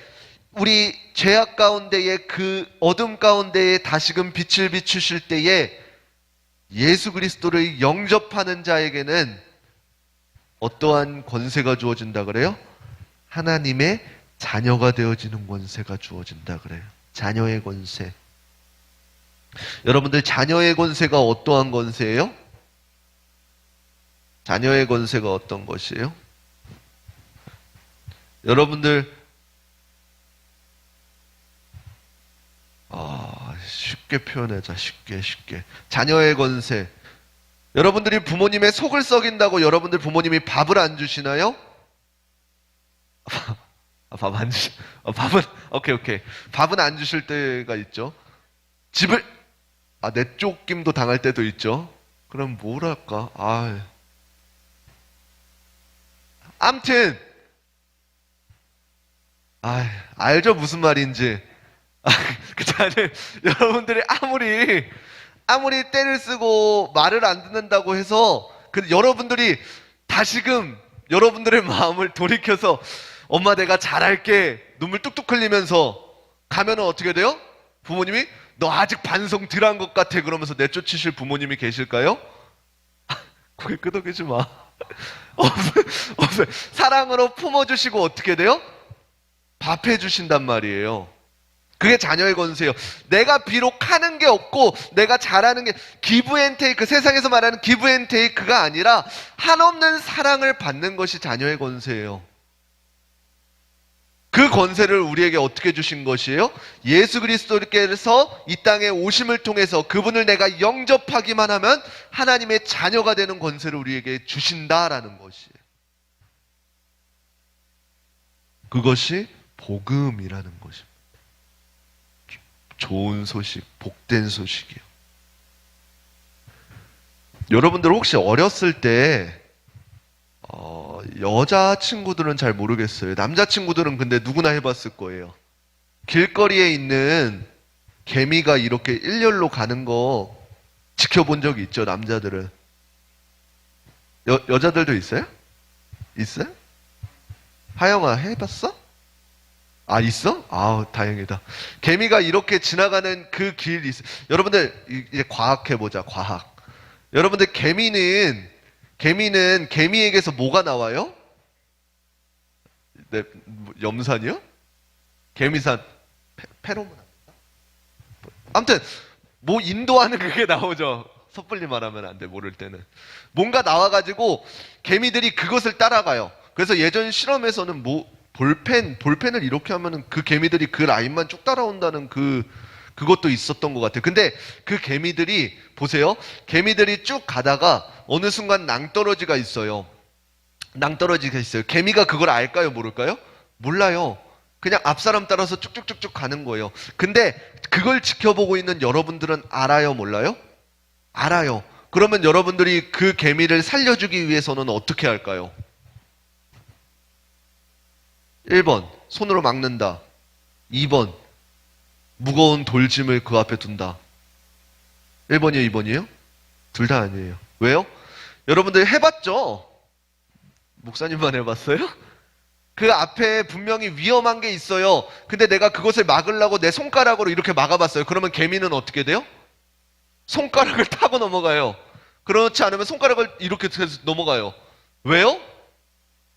Speaker 4: 우리 죄악 가운데에 그 어둠 가운데에 다시금 빛을 비추실 때에 예수 그리스도를 영접하는 자에게는 어떠한 권세가 주어진다 그래요? 하나님의 자녀가 되어지는 권세가 주어진다 그래요. 자녀의 권세. 여러분들 자녀의 권세가 어떠한 권세예요? 자녀의 권세가 어떤 것이에요? 여러분들 쉽게 표현하자. 쉽게. 자녀의 권세. 여러분들이 부모님의 속을 썩인다고 여러분들 부모님이 밥을 안 주시나요? 밥 안 주시. 오케이. 밥은 안 주실 때가 있죠. 집을 내쫓김도 당할 때도 있죠. 그럼 뭘 할까? 암튼 알죠 무슨 말인지. 여러분들이 아무리 때를 쓰고 말을 안 듣는다고 해서 여러분들이 다시금 여러분들의 마음을 돌이켜서 엄마 내가 잘할게 눈물 뚝뚝 흘리면서 가면은 어떻게 돼요? 부모님이 너 아직 반성 덜 한 것 같아 그러면서 내쫓으실 부모님이 계실까요? 고개 끄덕이지 마. 사랑으로 품어주시고 어떻게 돼요? 밥해 주신단 말이에요. 그게 자녀의 권세예요. 내가 비록 하는 게 없고 내가 잘하는 게 기브 앤 테이크, 세상에서 말하는 기브 앤 테이크가 아니라 한없는 사랑을 받는 것이 자녀의 권세예요. 그 권세를 우리에게 어떻게 주신 것이에요? 예수 그리스도께서 이 땅에 오심을 통해서 그분을 내가 영접하기만 하면 하나님의 자녀가 되는 권세를 우리에게 주신다라는 것이에요. 그것이 복음이라는 것입니다. 좋은 소식, 복된 소식이요. 여러분들 혹시 어렸을 때 여자친구들은 잘 모르겠어요. 남자친구들은 근데 누구나 해봤을 거예요. 길거리에 있는 개미가 이렇게 일렬로 가는 거 지켜본 적이 있죠, 남자들은. 여자들도 있어요? 있어요? 하영아, 해봤어? 아, 있어? 아, 다행이다. 개미가 이렇게 지나가는 그 길이 있어요. 여러분들, 이제 과학해보자, 과학. 여러분들, 개미에게서 뭐가 나와요? 네, 염산이요? 개미산, 페로몬. 아무튼, 뭐 인도하는 그게 나오죠. 섣불리 말하면 안 돼, 모를 때는. 뭔가 나와가지고 개미들이 그것을 따라가요. 그래서 예전 실험에서는 볼펜을 이렇게 하면은 그 개미들이 그 라인만 쭉 따라온다는 그것도 있었던 것 같아요. 근데 그 개미들이, 보세요. 개미들이 쭉 가다가 어느 순간 낭떠러지가 있어요. 낭떠러지가 있어요. 개미가 그걸 알까요? 모를까요? 몰라요. 그냥 앞사람 따라서 쭉쭉쭉쭉 가는 거예요. 근데 그걸 지켜보고 있는 여러분들은 알아요? 몰라요? 알아요. 그러면 여러분들이 그 개미를 살려주기 위해서는 어떻게 할까요? 1번, 손으로 막는다. 2번, 무거운 돌짐을 그 앞에 둔다. 1번이요, 2번이요? 둘 다 아니에요. 왜요? 여러분들 해봤죠? 목사님만 해봤어요? 그 앞에 분명히 위험한 게 있어요. 근데 내가 그것을 막으려고 내 손가락으로 이렇게 막아봤어요. 그러면 개미는 어떻게 돼요? 손가락을 타고 넘어가요. 그렇지 않으면 손가락을 이렇게 해서 넘어가요. 왜요?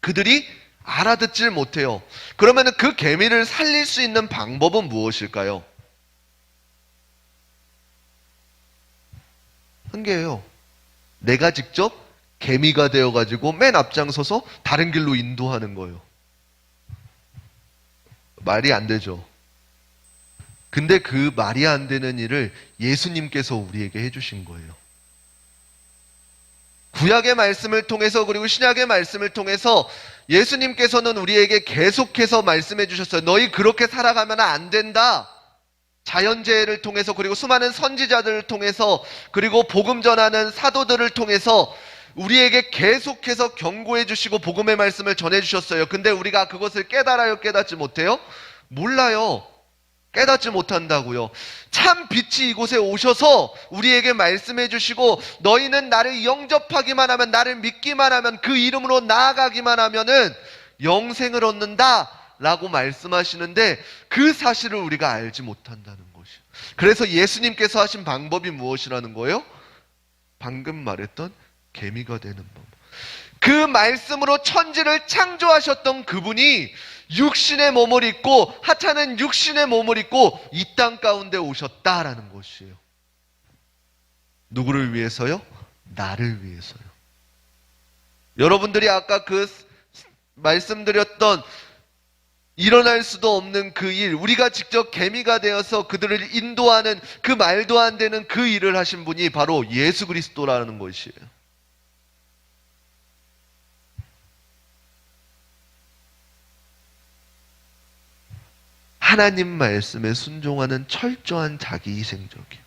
Speaker 4: 그들이 알아듣질 못해요. 그러면 그 개미를 살릴 수 있는 방법은 무엇일까요? 한계예요. 내가 직접 개미가 되어가지고 맨 앞장서서 다른 길로 인도하는 거예요. 말이 안 되죠. 근데 그 말이 안 되는 일을 예수님께서 우리에게 해주신 거예요. 구약의 말씀을 통해서 그리고 신약의 말씀을 통해서 예수님께서는 우리에게 계속해서 말씀해 주셨어요. 너희 그렇게 살아가면 안 된다. 자연재해를 통해서 그리고 수많은 선지자들을 통해서 그리고 복음 전하는 사도들을 통해서 우리에게 계속해서 경고해 주시고 복음의 말씀을 전해 주셨어요. 근데 우리가 그것을 깨달아요? 깨닫지 못해요? 몰라요. 깨닫지 못한다고요. 참 빛이 이곳에 오셔서 우리에게 말씀해 주시고 너희는 나를 영접하기만 하면, 나를 믿기만 하면, 그 이름으로 나아가기만 하면은 영생을 얻는다 라고 말씀하시는데 그 사실을 우리가 알지 못한다는 것이에요. 그래서 예수님께서 하신 방법이 무엇이라는 거예요? 방금 말했던 개미가 되는 법. 그 말씀으로 천지를 창조하셨던 그분이 육신의 몸을 입고, 하찮은 육신의 몸을 입고 이 땅 가운데 오셨다라는 것이에요. 누구를 위해서요? 나를 위해서요. 여러분들이 아까 그 말씀드렸던 일어날 수도 없는 그 일, 우리가 직접 개미가 되어서 그들을 인도하는 그 말도 안 되는 그 일을 하신 분이 바로 예수 그리스도라는 것이에요. 하나님 말씀에 순종하는 철저한 자기 희생적이에요.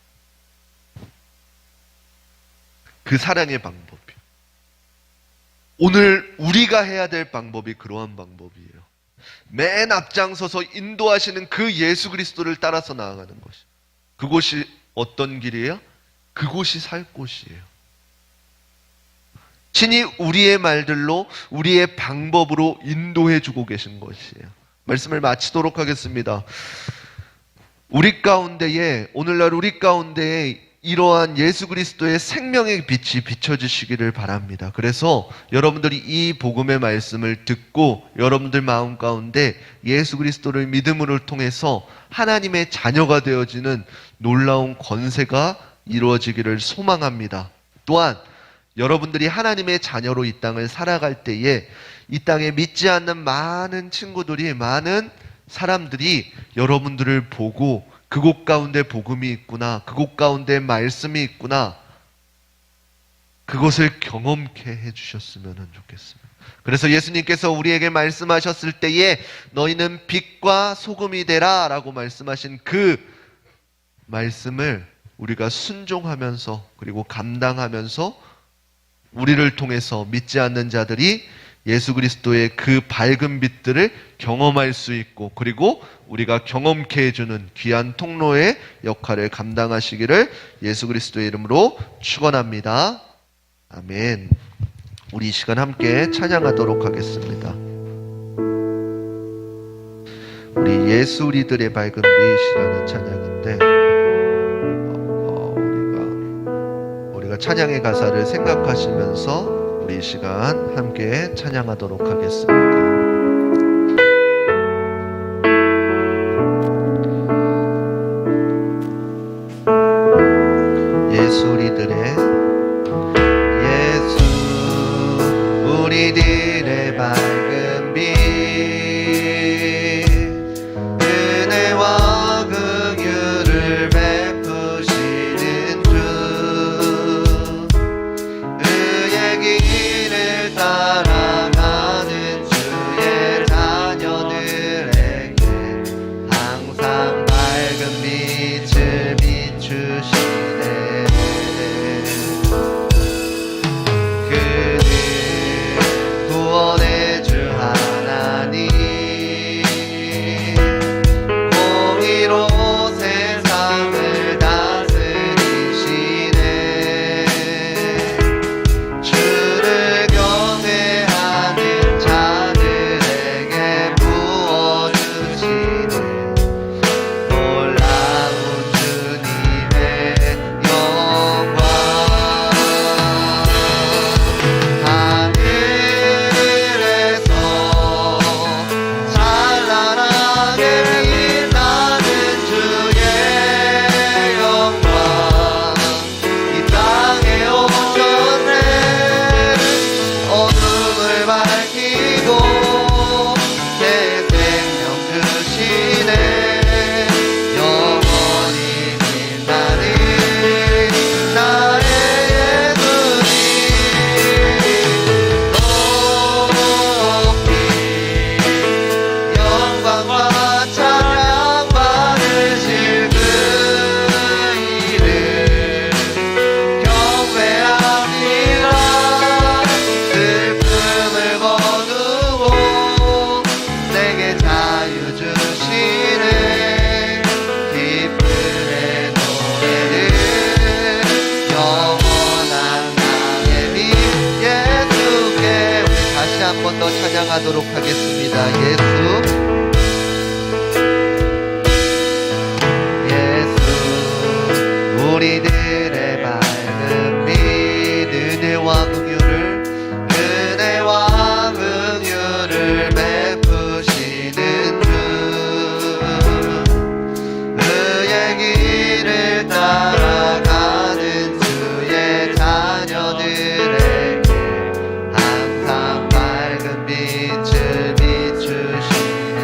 Speaker 4: 그 사랑의 방법이에요. 오늘 우리가 해야 될 방법이 그러한 방법이에요. 맨 앞장서서 인도하시는 그 예수 그리스도를 따라서 나아가는 것이. 그곳이 어떤 길이에요? 그곳이 살 곳이에요. 친히 우리의 말들로, 우리의 방법으로 인도해 주고 계신 것이에요. 말씀을 마치도록 하겠습니다. 우리 가운데에, 오늘날 우리 가운데에 이러한 예수 그리스도의 생명의 빛이 비춰지시기를 바랍니다. 그래서 여러분들이 이 복음의 말씀을 듣고 여러분들 마음 가운데 예수 그리스도를 믿음으로 통해서 하나님의 자녀가 되어지는 놀라운 권세가 이루어지기를 소망합니다. 또한 여러분들이 하나님의 자녀로 이 땅을 살아갈 때에 이 땅에 믿지 않는 많은 친구들이, 많은 사람들이 여러분들을 보고 그곳 가운데 복음이 있구나, 그곳 가운데 말씀이 있구나, 그것을 경험케 해주셨으면 좋겠습니다. 그래서 예수님께서 우리에게 말씀하셨을 때에 너희는 빛과 소금이 되라 라고 말씀하신 그 말씀을 우리가 순종하면서 그리고 감당하면서 우리를 통해서 믿지 않는 자들이 예수 그리스도의 그 밝은 빛들을 경험할 수 있고 그리고 우리가 경험케 해주는 귀한 통로의 역할을 감당하시기를 예수 그리스도의 이름으로 축원합니다. 아멘. 우리 이 시간 함께 찬양하도록 하겠습니다. 우리 예수 우리들의 밝은 빛이라는 찬양인데 우리가 찬양의 가사를 생각하시면서 우리 이 시간 함께 찬양하도록 하겠습니다. 예수 우리들의 밝은 빛, 은혜와 긍휼을 베푸시는 주, 의의 길을 따라가는 주의 자녀들에게 항상 밝은 빛을 비추시네. 구원의 주 하나님, 공의로 세상을 다스리시네. 주를 경외하는 자들에게 부어주시네. 놀라운 주님의 영광, 찬란하게 빛나는 주의 영광, 이 땅에 오셨네. 어둠을 밝히고 새 생명 주시네. 영원히 빛나는 나의 예수님, 높이 영광과 찬양 받으실 그 이름 경배합니다. 슬픔을 거두고 내게 자유 주시네. 기쁨의 노래를 영원한 나의 빛 예수께 우리 다시 한 번 더 찬양하도록 하겠습니다. 예수 우리들의 밝은 빛, 은혜와 긍휼을 베푸시는 주, 의의 길을 따라가는 주의 자녀들에게 항상 밝은 빛을 비추시네.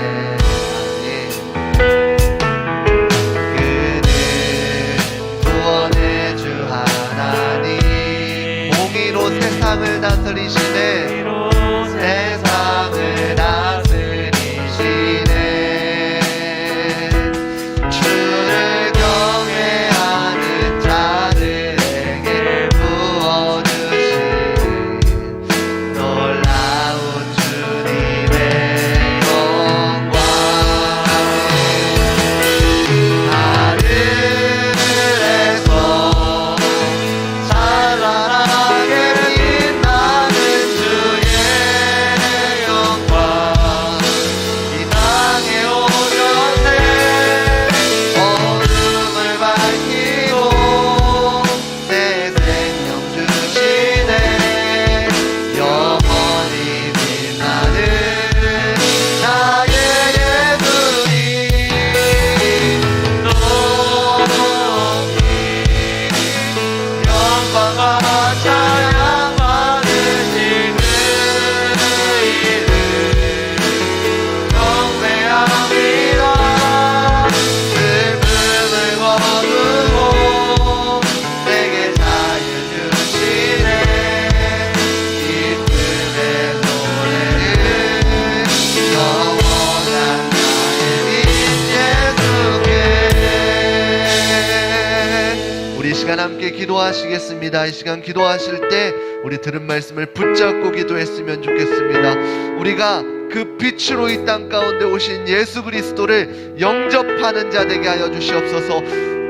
Speaker 4: 시간 함께 기도하시겠습니다. 이 시간 기도하실 때 우리 들은 말씀을 붙잡고 기도했으면 좋겠습니다. 우리가 그 빛으로 이 땅 가운데 오신 예수 그리스도를 영접하는 자 되게 하여 주시옵소서.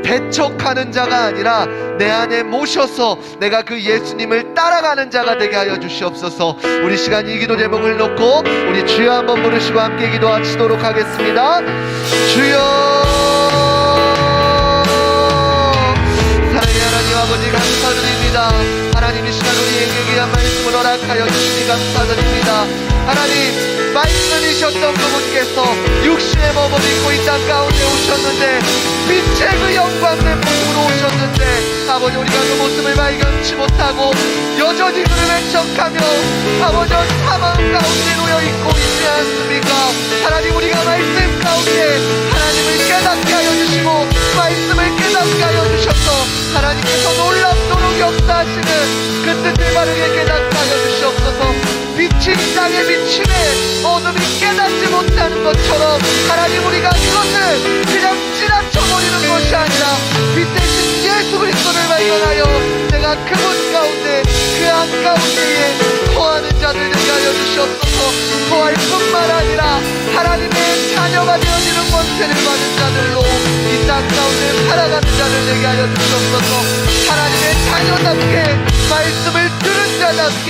Speaker 4: 배척하는 자가 아니라 내 안에 모셔서 내가 그 예수님을 따라가는 자가 되게 하여 주시옵소서. 우리 시간 이 기도 제목을 놓고 우리 주여 한번 부르시고 함께 기도하시도록 하겠습니다. 주여, 사랑의 하나님 아버지 감사드립니다. 하나님 이 시간 우리에게 귀한 말씀을 허락하여 주시니 감사드립니다. 하나님, 말씀이셨던 그분께서 육신의 몸을 입고 이 땅 가운데 오셨는데 빛의 그 영광의 모습으로 오셨는데 아버지, 우리가 그 모습을 발견치 못하고 여전히 그를 외척하며 아버지 사망 가운데 놓여있고 있지 않습니까? 하나님, 우리가 말씀 가운데 하나님을 깨닫게 하여 주시고 말씀을 깨닫게 하여 주셔서 하나님께서 놀랍도록 역사하시는 그 뜻을 바르게 깨닫게 하여 주시옵소서. 빛이 이 땅에 비치네 어둠이 깨닫지 못하는 것처럼 하나님, 우리가 이것을 그냥 지나쳐버리는 것이 아니라 빛 대신 예수 그리스도를 발견하여 내가 그분 가운데 그 한가운데에 거하는 자들 되게 하여 주시옵소서. 거할 뿐만 아니라 하나님의 자녀가 되어지는 권세를 받은 자들로 이 땅 가운데 살아가는 자들 되게 하여 주시옵소서. 하나님의 자녀답게 말씀을 들은 자답게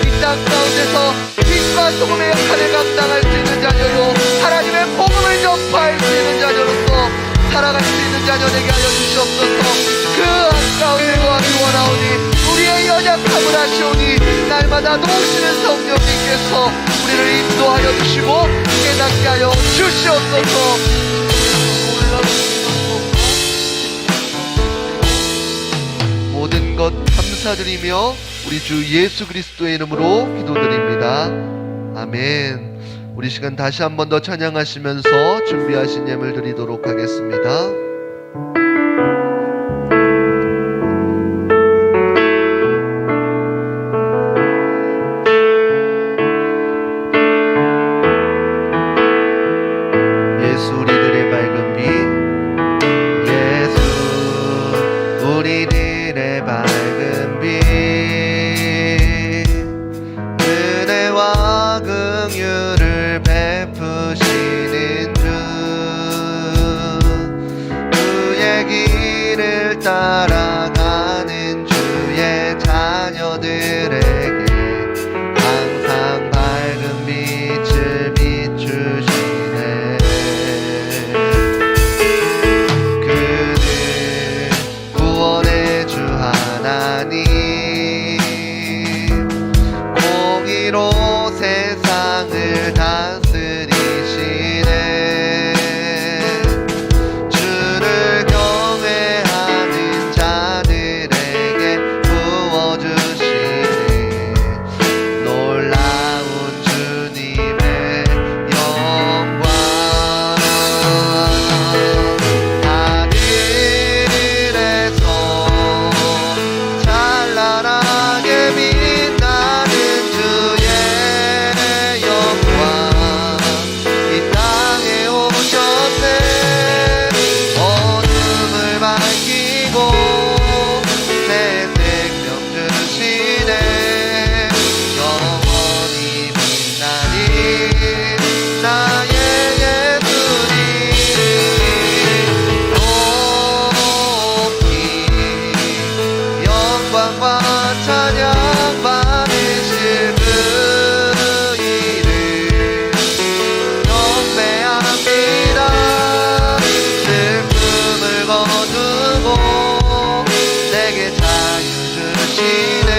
Speaker 4: 이 땅 가운데서 빛과 소금의 역할을 감당할 수 있는 자녀요, 하나님의 복음을 전파할 수 있는 자녀로서 살아갈 수 있는 자녀 되게 하여 주시옵소서. 그 한가운데 거하기 원하오니 우리의 연약함을 아시오니 날마다 도우시는 성령님께서 우리를 인도하여 주시고 깨닫게 하여 주시옵소서. 모든 것 감사드리며 우리 주 예수 그리스도의 이름으로 기도드립니다. 아멘. 우리 시간 다시 한 번 더 찬양하시면서 준비하신 예물 드리도록 하겠습니다. 예수 우리들의 밝은 빛, 예수 우리들의 밝은 빛, 은혜와 긍휼을 베푸시는 주, 그의 길을 따라가는 주의 자녀들에게 항상 밝은 빛을 비추시네. 그는 구원의 주 하나님, 공의로 세상을 다스리시네. 주를 경외하는 자들에게 부어주시는 놀라운 주님의 영광. 하늘에서 찬란하게 빛나는 주의 영광, 이 땅에 오셨네. 어둠을 밝히고 새 생명 주시네. 영원히 빛나는 나의 예수님, 높이 영광과 찬양 받으실 그 이름 경배합니다. 슬픔을 거두고 내게 자유 주시네.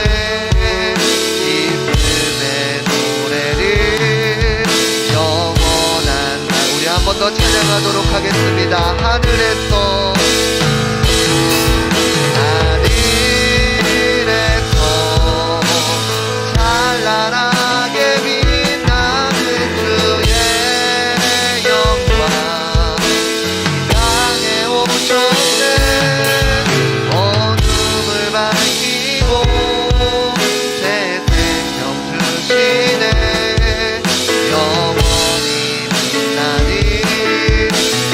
Speaker 4: 기쁨의 노래를 영원한 날, 우리 한 번 더 찬양하도록 하겠습니다. 하늘에서 찬란하게 빛나는 주의 영광, 이 땅에 오셨네. 어둠을 밝히고 새 생명 주시네. 영원히 빛나는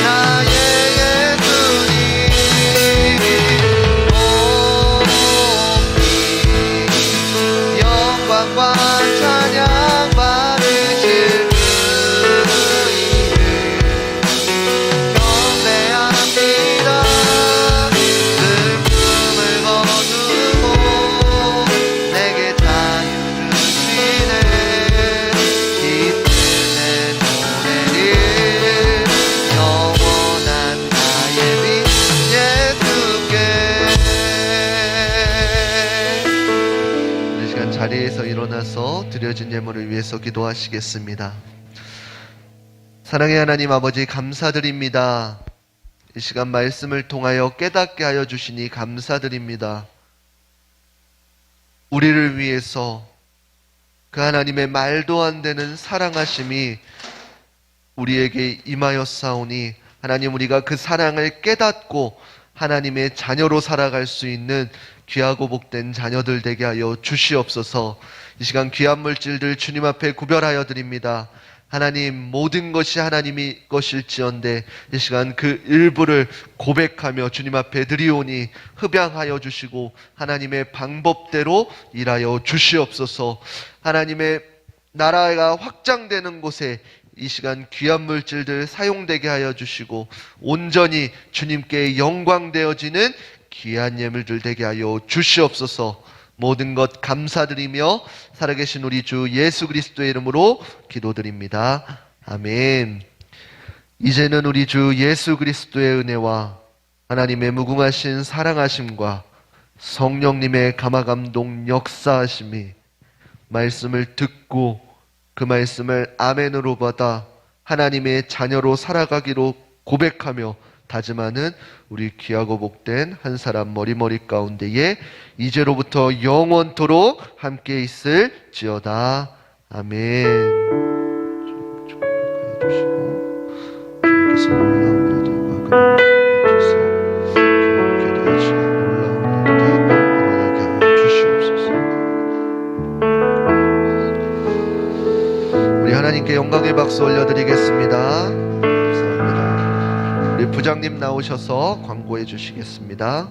Speaker 4: 나의 예수님, 일어나서 드려진 예물을 위해서 기도하시겠습니다. 사랑의 하나님 아버지, 감사드립니다. 이 시간 말씀을 통하여 깨닫게 하여 주시니 감사드립니다. 우리를 위해서 그 하나님의 말도 안 되는 사랑하심이 우리에게 임하였사오니 하나님, 우리가 그 사랑을 깨닫고 하나님의 자녀로 살아갈 수 있는 귀하고 복된 자녀들 되게 하여 주시옵소서. 이 시간 귀한 물질들 주님 앞에 구별하여 드립니다. 하나님, 모든 것이 하나님이 것일지언데 이 시간 그 일부를 고백하며 주님 앞에 드리오니 흡양하여 주시고 하나님의 방법대로 일하여 주시옵소서. 하나님의 나라가 확장되는 곳에 이 시간 귀한 물질들 사용되게 하여 주시고 온전히 주님께 영광되어지는 귀한 예물들 되게 하여 주시옵소서. 모든 것 감사드리며 살아계신 우리 주 예수 그리스도의 이름으로 기도드립니다. 아멘. 이제는 우리 주 예수 그리스도의 은혜와 하나님의 무궁하신 사랑하심과 성령님의 감화감동 역사하심이 말씀을 듣고 그 말씀을 아멘으로 받아 하나님의 자녀로 살아가기로 고백하며 다짐하는 우리 귀하고 복된 한 사람 머리머리 가운데에 이제로부터 영원토록 함께 있을지어다. 아멘. 주님께서 놀라운 일들과 놀라운 일들 일어나게 하여 주시옵소서. 우리 하나님께 영광의 박수 올려드리겠습니다. 우리 부장님 나오셔서 광고해 주시겠습니다.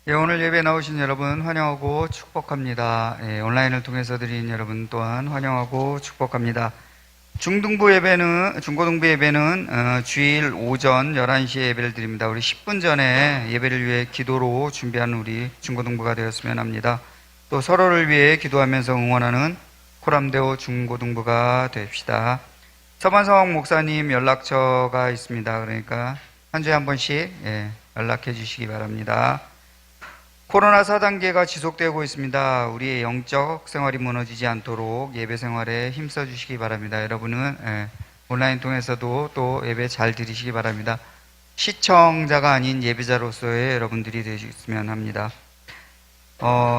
Speaker 5: 예, 오늘 예배 나오신 여러분 환영하고 축복합니다. 예, 온라인을 통해서 드린 여러분 또한 환영하고 축복합니다. 중고등부 예배는 주일 오전 11시에 예배를 드립니다. 우리 10분 전에 예배를 위해 기도로 준비하는 우리 중고등부가 되었으면 합니다. 또 서로를 위해 기도하면서 응원하는 코람데오 중고등부가 됩시다. 서반성 목사님 연락처가 있습니다. 그러니까 한 주에 한 번씩 연락해 주시기 바랍니다. 코로나 4단계가 지속되고 있습니다. 우리의 영적 생활이 무너지지 않도록 예배 생활에 힘써 주시기 바랍니다. 여러분은 온라인 통해서도 또 예배 잘 드리시기 바랍니다. 시청자가 아닌 예배자로서의 여러분들이 되셨으면 합니다.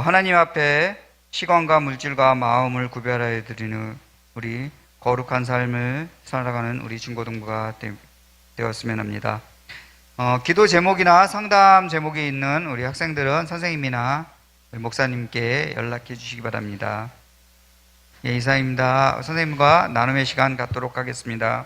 Speaker 5: 하나님 앞에 시간과 물질과 마음을 구별하여 드리는 우리 거룩한 삶을 살아가는 우리 중고등부가 되었으면 합니다. 기도 제목이나 상담 제목이 있는 우리 학생들은 선생님이나 우리 목사님께 연락해 주시기 바랍니다. 예, 이상입니다. 선생님과 나눔의 시간 갖도록 하겠습니다.